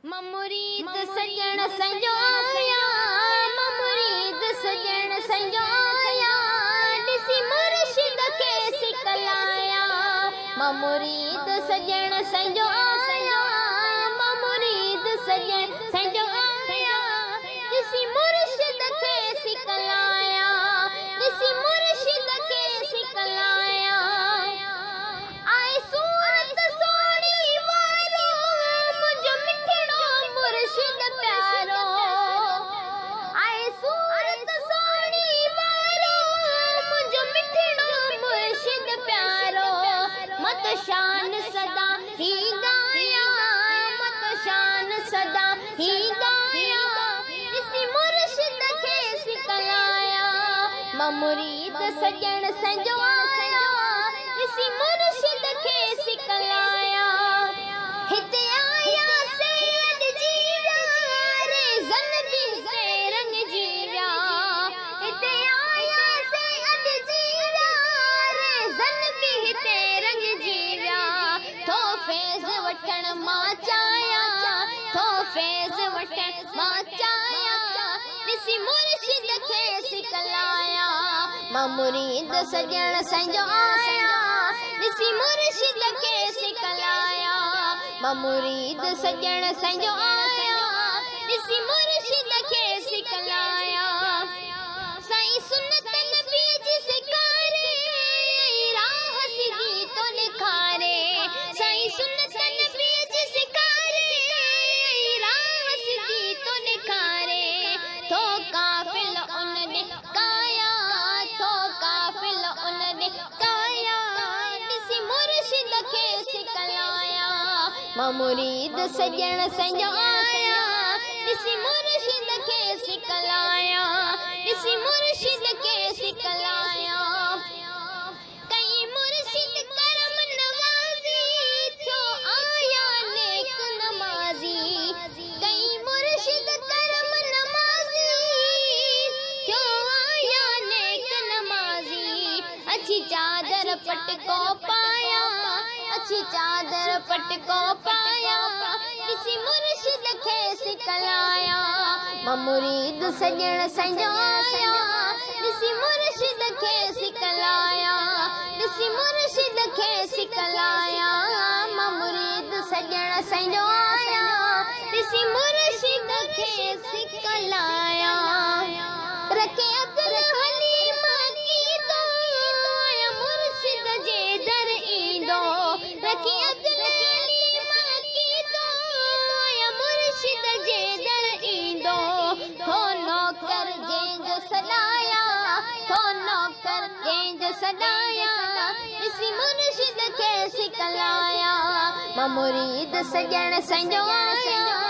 मुरीद सजण संजोया, मुरीद सजण संजोया, ॾिसी मुर्शिद खे सिकलाया। मुरीद सजण संजोया, मुरीद सजण संजोया, ॾिसी मुर्शिद खे सिकलाया, ॾिसी मुर्शिद खे सिकलाया। आए सूरत सोणी वारो मुंहिंजो मिठड़ो मुर्शिद प्यारो। आए सूरत सोणी वारो मुंहिंजो मिठड़ो मुर्शिद प्यारो। मत शान सदा ही गाया, मत शान सदा ही गाया, ॾिसी मुर्शिद खे सिकलाया। मुरीद सजण संजोया, ॾिसी मुर्शिद खे सिकलाया। हिते आया से अॼ जीवा रे ज़नबी से रंग जीवा। हिते आया से अॼ जीवा रे ज़नबी हिते रंग जीवा। थो फैज़ वठण मां चाया, थो फैज़ वठण मां चाया, ॾिसी मुर्शिद खे सिकलाया। मुरीद सजण संजोया, ॾिसी मुर्शिद खे सिकलाया। मुरीद सजण संजोया, ॾिसी मुर्शिद खे सिकलाया। साईं सुन्नत नबी जी सिकारे, राह सिधी तो निखारे। साईं सुन्नत नबी जी सिकारे, राह सिधी तो निखारे। थो काफ़िल उन ॾे काया, थो काफ़िल उन ॾे काया, ॾिसी मुर्शिद खे सिकलाया। मुरीद सजण संजोया, ॾिसी मुर्शिद खे सिकलाया, ॾिसी मुर्शिद खे सिकलाया। कई मुर्शिद करम नवाज़ी, थियो आया नेक नमाज़ी। कई मुर्शिद करम नमाज़ी, थियो आया नेक नमाज़ी। अच्छी चादर पटको पाया, अच्छी चादर पटको पाया, ॾिसी मुर्शिद खे सिकलाया। मुरीद सजण संजोया, ॾिसी मुर्शिद खे सिकलाया, ॾिसी मुर्शिद खे सिकलाया। मुरीद सजण संजोया, ॾिसी मुर्शिद खे सिकलाया। रखे अदर हलीम कीदो, मुर्शिद जे दर ईंदो। रखे अदर हलीम कीदो, मुर्शिद जे दर ईंदो। थो नौकर जंहिंजो सॾाया, थो नौकर जंहिंजो सॾाया, ॾिसी मुर्शिद खे सिकलाया। मुरीद सजण संजोया,